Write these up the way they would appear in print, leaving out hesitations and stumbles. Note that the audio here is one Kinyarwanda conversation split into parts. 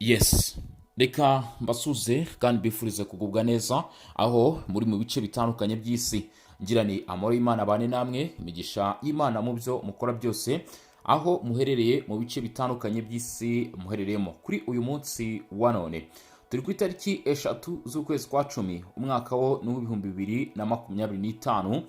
Yes, reka mbasuze kandi bifurize kugubwa neza aho muri mu bice bitandukanye by'isi. Ngira ni amahoro y'Imana bane namwe, imigisha y'Imana mu byo mukora byose, aho muherereye mu bice bitandukanye by'isi muherereyemo. Kuri uyu munsi wa none turi ku itariki 3 z'ukwezi kwa 10 umwaka wo n'ibihumbi 2025.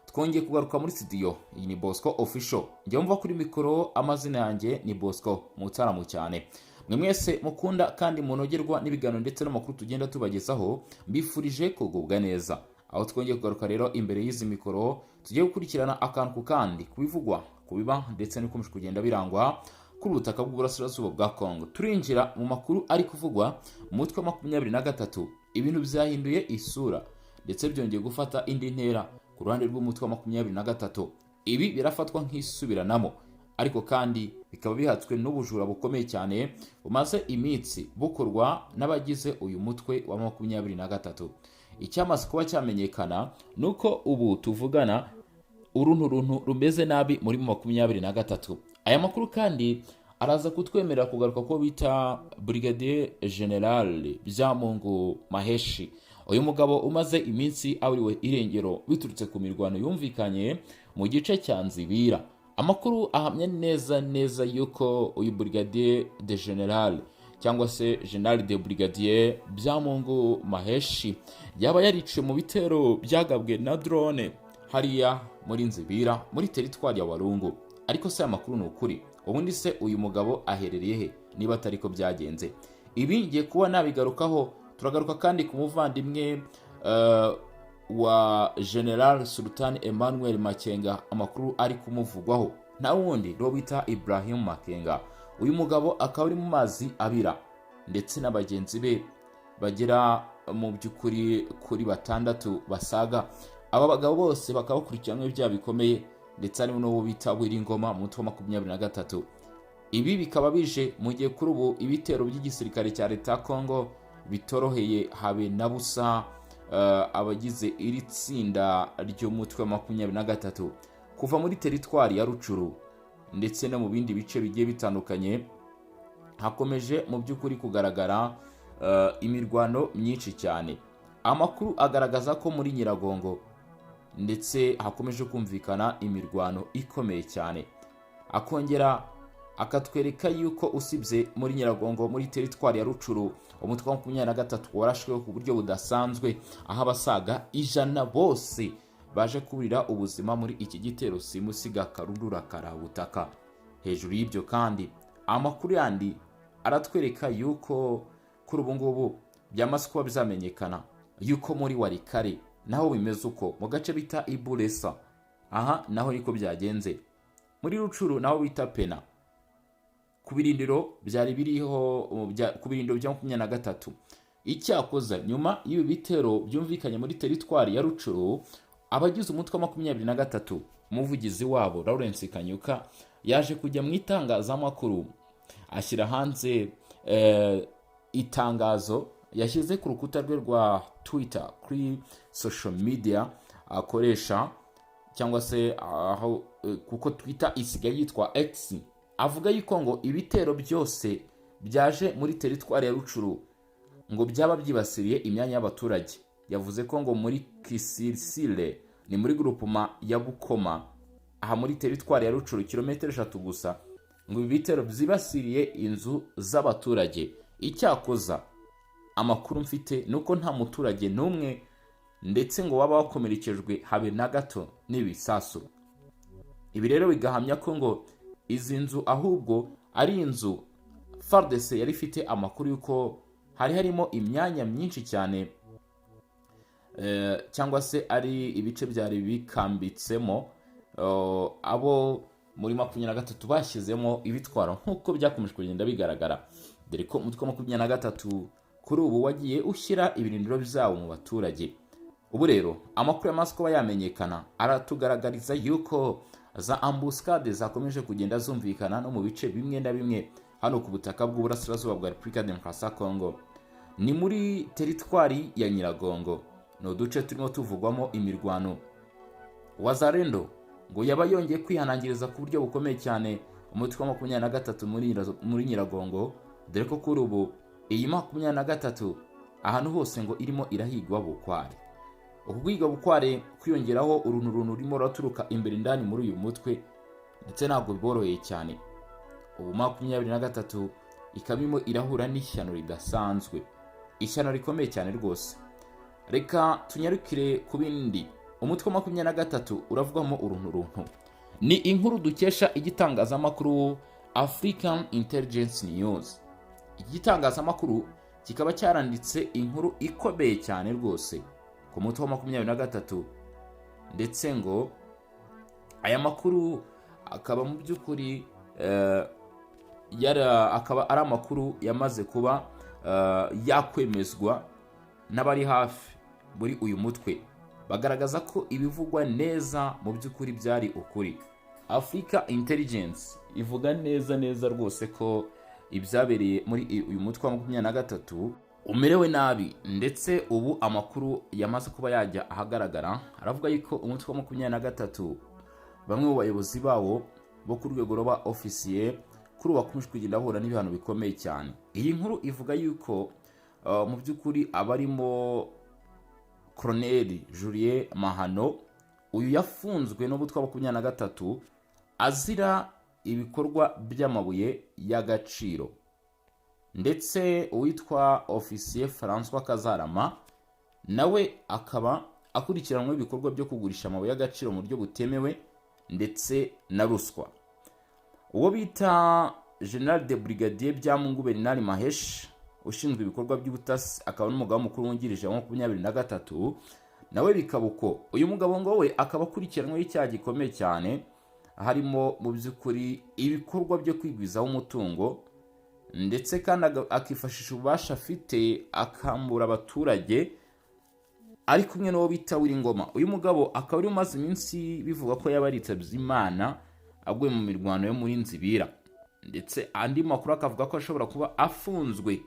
Twongeye kugaruka muri studio. Iyi ni Bosco official. Njye mva kuri mikoro, amazina yanjye ni Bosco mutaramu cyane. Mwe mwese mukunda kandi munogerwa n'ibiganiro ndetse n'amakuru tugenda tubagezaho, mbifurije kugubwa neza. Aho twongeye kugaruka rero imbere y'izi mikoro, tugiye gukurikirana akantu kandi kubivugwa, kubiba ndetse n'ikomeje kugenda birangwa kuri ubutaka bw'uburasirazuba bwa Kongo. Turinjira mu makuru ari kuvugwa mu mutwe wa 23, ibintu byahinduye isura ndetse byongeye gufata indi ntera ku ruhande rw'umutwe wa 23. Ibi birafatwa nk'isubiranamo, ariko kandi bikaba bihatswe n'ubujura bukomeye cyane bumaze imitsi bukorwa n'abagize uyu mutwe wa 23. Icyamaze kuba cyamenyekana nuko ubu tuvugana uruntu rumeze nabi muri 23. Aya makuru kandi araza kutwemerera kugaruka ko bita Brigadier General Byamungu Maheshi. Uyu mugabo umaze iminsi awiriwe irengero biturutse ku mirwano yumvikanye mu gice cya Nzibira. Amakuru ahamya neza yuko uyu Brigadier de General cyangwa se General de Brigadier Byamungu Maheshi yaba yariciye mu bitero byagabwe na drone hariya muri Nzibira muri teritwari ya Walungu. Ariko se amakuru ni ukuri? Ubundi se uyu mugabo aherereye he niba atari ko byagenze? Ibi ngiye kuba nabigarukaho. Turagaruka kandi ku muvandimwe wa General Sultan Emmanuel Makenga, amakuru ari kumuvugwaho na wundi ro bita Ibrahim Makenga. Uyu mugabo akaba ari mu mazi abira ndetse n'abagenzi be bagera mu byukuri kuri 6 basaga. Aba bagabo bose bakaba bakurikiranwe ibyaha bikomeye ndetse ari no bita Wiringoma mu mutwe wa 23. Ibi bikaba bije mu gihe kuri ubu ibitero by'igisirikare cya leta ya Kongo bitoroheye habe na busa abagize iri tsinda ry'umutwe wa 23 kuva muri teritwari ya Rucuru ndetse no mu bindi bice bigiye bitandukanye. Hakomeje mu byukuri kugaragara imirwano myinshi cyane. Amakuru agaragaza ko muri Nyiragongo ndetse hakomeje kumvikana imirwano ikomeye cyane. Akongera akatwereka yuko usibye muri Nyiragongo muri teritwari ya Rucuru umutwe wa 23 warashwe ku buryo budasanzwe, aho abasaga 100 bose baje kubira ubuzima muri iki gitero simusiga karundura karabutaka. Hejuru y'ibyo kandi amakuru yandi aratwereka yuko kuri ubu ngubu byamaze kuba bizamenyekana yuko muri Warikare naho bimeze uko mu gace bita Iburesa, aha naho niko byagenze. Muri Rucuru naho bita Pena ku birindiro byari biriho ku birindiro bya 23. Icyakoza nyuma y'ibi bitero byumvikanye muri teritwari ya Rucuru, abagize umutwe wa 23 umuvugizi wabo Lawrence Kanyuka yaje kujya mu itangazamakuru ashyira hanze itangazo yashyize ku rukuta rwe rwa Twitter, kuri social media akoresha cyangwa se aho kuko Twitter isigaye yitwa X. Avuga yuko ngo ibitero byose byaje muri teritwari ya Rucuru ngo byaba byibasiriye imyanya y'abaturage. Yavuze ko ngo muri Kisirisire ni muri groupement ya Bukoma, aha muri teritwari ya Rucuru kilometero 3 gusa, ngo ibitero byibasiriye inzu z'abaturage. Icyakoza amakuru mfite nuko nta muturage n'umwe ndetse ngo waba wakomerekejwe habe na gato n'ibisasu. Ibi rero bigahamya ko ngo izi nzu ahubwo ari inzu Fardc yari ifite amakuru yuko harimo imyanya myinshi cyane, cyangwa se ari ibice byari bikambitsemo abo muri 23 bashyizemo ibitwaro nk'uko byakomeje kugenda bigaragara. Dore ko umutwe wa 23 kuri ubu wagiye ushyira ibirindiro byabo mu baturage. Ubu rero amakuru y'amaso kuba yamenyekana aratugaragariza yuko za ambuscade zakomeje kugenda zumvikana no mu bice bimwe na bimwe hano ku butaka bw'uburasirazuba bwa Repubulika Demokarasi ya Kongo. Ni muri teritwari ya Nyiragongo no duce turimo tuvugwamo imirwano. Wazarendo ngo yaba yongeye kwihanangiriza ku buryo bukomeye cyane umutwe wa 23 muri Nyiragongo, dore ko kuri ubu iyi 23 ahantu hose ngo irimo irahigwa bukware. Ukugwiga bukware kwiyongeraho uruntu rurimo raturuka imbere indani muri uyu mutwe, ndetse ntabwo biboroheye cyane. Ubu 23 ikabimo irahura n'ishyano ridasanzwe, ishyano rikomeye cyane rwose. Reka tunyarukire ku bindi. Umutwe wa 23 uravugamo uruntu. Ni inkuru dukesha igitangazamakuru African Intelligence News. Igitangazamakuru kikaba cyaranditse inkuru ikomeye cyane rwose ku mutwe wa 23, ndetse ngo aya makuru akaba mu by'ukuri akaba ari amakuru yamaze kuba yakwemezwa n'abari hafi muri uyu mutwe, bagaragaza ko ibivugwa neza mu by'ukuri byari ukuri. Africa Intelligence ivuga neza rwose ko ibyabereye muri uyu mutwe wa 23 umerewe nabi, ndetse ubu amakuru yamaze kuba yajya ahagaragara. Aravuga yuko umutwe wa 23 bamwe mu bayobozi bawo bo ku rwego rwa officier kuri wakomeje kugenda bahura n'ibihano bikomeye cyane. Iyi nkuru ivuga yuko mu by'ukuri abarimo Colonel Julien Mahano, uyu yafunzwe n'umutwe wa 23 azira ibikorwa by'amabuye y'agaciro, ndetse uwitwa officier François Kazarama nawe akaba akurikiranwe ibikorwa byo kugurisha amabuye y'agaciro mu buryo butemewe ndetse na ruswa. Uwo bita General de Brigadier Byamungu Bernard Mahesh ushinzwe ibikorwa by'ubutasi akaba n'umugabo mukuru wungirije wa 23 nawe bikabuko. Uyu mugabo ngo we akaba akurikiranwe icyaha gikomeye cyane, harimo mu by'ukuri ibikorwa byo kwigwizaho umutungo, ndetse kandi akifashisha ububasha afite akambura abaturage, ari kumwe n'uwo bita Wiringoma. Uyu mugabo akaba ari umaze iminsi bivuga ko yabaritabye Imana aguye mu mirwano yo muri Nzibira, ndetse andi makuru akavuga ko ashobora kuba afunzwe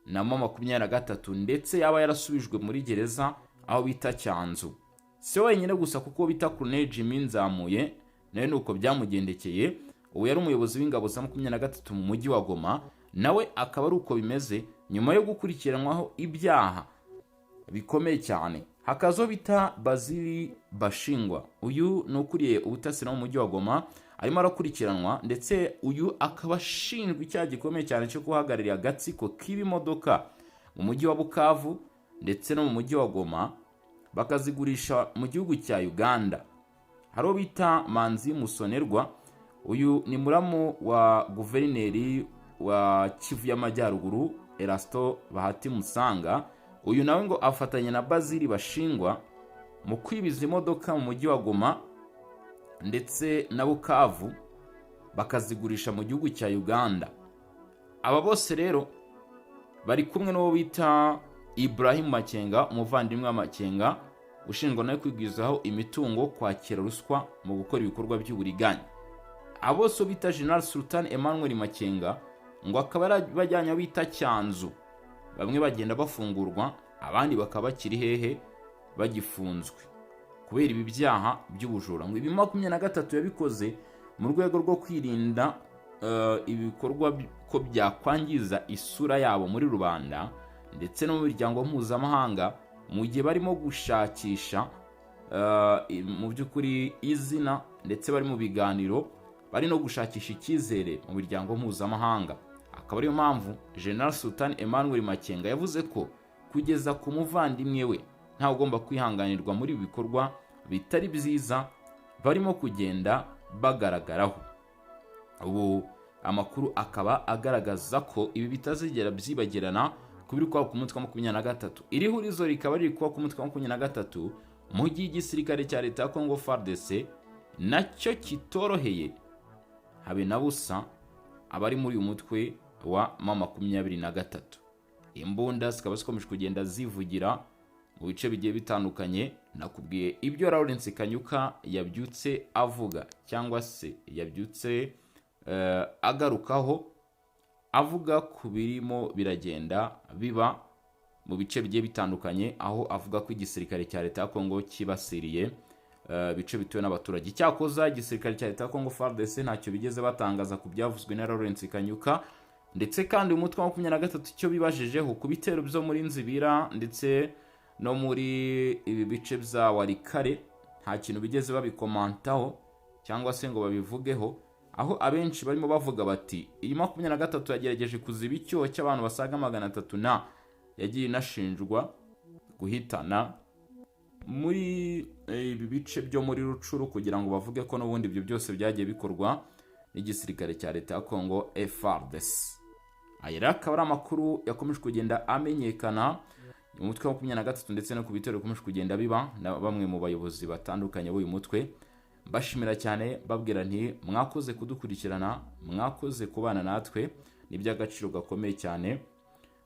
na 23, ndetse yaba yarasubijwe muri gereza aho bita Cyanzu. Si wenyine gusa, kuko bita Colonel Jimmy Nzamuye nawe nuko byamugendekeye. Ubu yari umuyobozi w'ingabo za 23 mu mujyi wa Goma, nawe akaba ari uko bimeze nyuma yo gukurikiranwaho ibyaha bikomeye cyane. Hakazo bita Bazili Bashingwa, uyu nukuriye ubutasi no mu mujyi wa Goma, arimo arakurikiranwa, ndetse uyu akaba ashinjwa icyaha gikomeye cyane cyo guhagararira agatsiko k'ibimodoka mu mujyi wa Bukavu ndetse no mu mujyi wa Goma, bakazigurisha mu gihugu cya Uganda. Haro bita Manzi Musonerwa, uyu ni muramu wa guverineri wa Kivu y'Amajyaruguru Erasto Bahati Musanga. Uyu nawe ngo afatanya na Bazili Bashingwa mu kwibiza imodoka mu mujyi wa Goma ndetse na Bukavu, bakazigurisha mu gihugu cya Uganda. Aba bose rero bari kumwe n'uwo bita Ibrahim Makenga, umuvandimwe wa Makenga, ushinjwa nawe kwigwizaho imitungo, kwakira ruswa mu gukora ibikorwa by'uburiganya. Abo bose bita General Sultan Emmanuel Makenga ngo akaba bajyanye bita Cyanzu. Bamwe bagenda bafungurwa, abandi bakaba bakiri hehe bagifunzwe kubera ibi byaha by'ubujura. Ngo ibi 23 yabikoze mu rwego rwo kwirinda ibikorwa ko byakwangiza isura yabo muri rubanda ndetse no mu miryango mpuzamahanga, mu gihe barimo gushakisha mu by'ukuri izina, ndetse bari mu biganiro, bari no gushakisha icyizere mu miryango mpuzamahanga. Akaba ariyo mpamvu General Sultan Emmanuel Makenga yavuze ko kugeza ku muvandimwe we nta ugomba kwihanganirwa muri ibi bikorwa bitari byiza barimo kugenda bagaragaraho. Ubu amakuru akaba agaragaza ko ibi bitazigera byibagirana kubiri kwa ku mutwe wa 23. Iri hurizo rikaba riri kwa ku mutwe wa 23 mu gihe igisirikare cya leta ya Congo Fardc nacyo kitoroheye habe na busa abari muri uyu mutwe wa 23. Imbunda zikaba zikomeje kugenda zivugira mu bice bigiye bitandukanye. Nakubwiye ibyo Lawrence Kanyuka yabyutse avuga, cyangwa se yabyutse agarukaho avuga ku birimo biragenda biba mu bice bigiye bitandukanye, aho avuga ko igisirikare cya leta ya Congo kibasiriye bice bituwe n'abaturage. Cyakoza igisirikare cya leta ya Congo Fardc ntacyo bigeze batangaza ku byavuzwe na Lawrence Kanyuka, ndetse kandi umutwe wa 23 icyo bibajijeho ku bitero byo muri Nzibira ndetse no muri ibi bice bya Warikare nta kintu bigeze babikomantaho cyangwa se ngo babivugeho, aho abenshi barimo bavuga bati iyi 23 yagerageje kuziba icyo cy'abantu basaga 300 na yagiye inashinjwa guhitana muri ibi bice byo muri Rucuru kugira ngo bavuge ko n'ubundi ibyo byose byagiye bikorwa n'igisirikare cya leta ya Kongo Fardc. Aya akaba ari amakuru yakomeje kugenda amenyekana umutwe wa 23 ndetse no ku bitero bikomeje kugenda biba na bamwe mu bayobozi batandukanye b'uyu mutwe. Bashimira cyane babwira nti mwakoze kudukurikirana, mwakoze kubana natwe, n'iby'agaciro gakomeye cyane.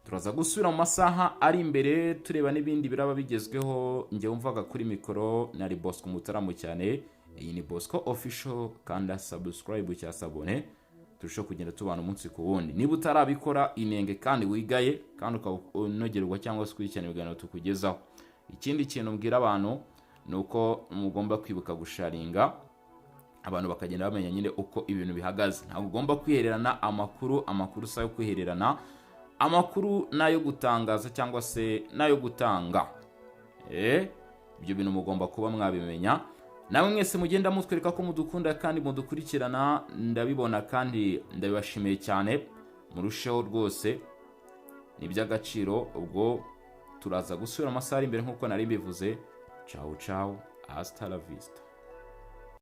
Turaza gusubira mu masaha ari imbere tureba n'ibindi biraba bigezweho. Nge wumvaga kuri mikoro nari Bosco Mutaramu cyane. Iyi ni Bosco official, kanda subscribe cya sabone turushaho kugenda tubana umunsi ku wundi. Niba utarabikora inenge kandi wigaye kandi ukanogerwa cyangwa se kurikirana ibiganiro tukugezaho. Ikindi kintu mbwira abantu nuko mugomba kwibuka gusharinga abantu bakagenda bamenya nyine uko ibintu bihagaze. Ntabwo ugomba kwihererana amakuru sayo kwihererana amakuru nayo gutangaza cyangwa se nayo gutanga. Ibyo bintu mugomba kuba mwabimenya. Namwe mwese mugenda mutwereka ko mudukunda kandi mudukurikirana, ndabibona kandi ndabibashimiye cyane. Murusheho rwose, ni by'agaciro. Ubwo turaza gusubira amasaha imbere nkuko nari mbivuze. Ciao ciao, hasta la vista.